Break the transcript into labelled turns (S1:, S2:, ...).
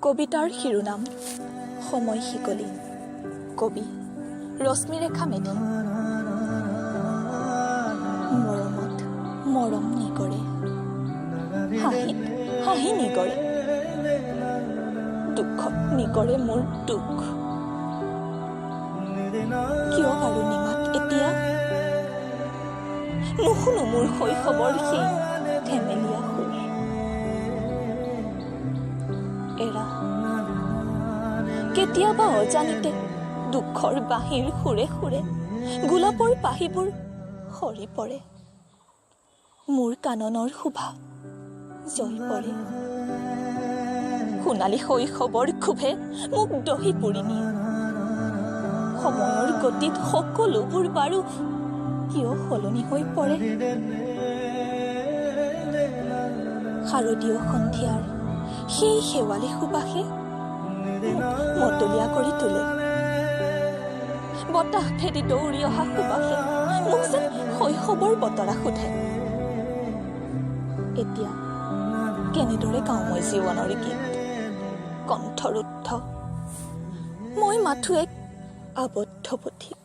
S1: কবিতাৰ শিৰোনাম সময় শিকলি। কবি ৰশ্মিৰেখা মেধি। মৰমত মৰম নিগৰে, হাঁহিত হাঁহি নিগৰে, দুখত নিগৰে মোৰ দুখ। কিয় বাৰু নিমাত এতিয়া? নুশুনো মোৰ শৈশৱৰ সেই ধেমেলীয়া সুৰ। এৰা কেতিয়াবা অজানিতে দুখৰ বাঁহীৰ সুৰে সুৰে গোলাপৰ পাহিবোৰ সৰি পৰে। মোৰ কাননৰ শোভা জয় পৰে। সোণালী শৈশৱৰ ক্ষোভে মোক দহি পুৰি নিয়ে। সময়ৰ গতিত সকলোবোৰ বাৰু কিয় সলনি হৈ পৰে? শাৰদীয় সন্ধিয়াৰ সেই শেৱালি সুবাসে মতলীয়া কৰি তোলে। বতাহ ভেদি দৌৰি অহা সুবাসে মোক যেন শৈশৱৰ বতৰা সোধে। এতিয়া কেনেদৰে গাওঁ মই জীৱনৰ গীত কণ্ঠৰুদ্ধ? মই মাথো এক আবদ্ধ পথিক।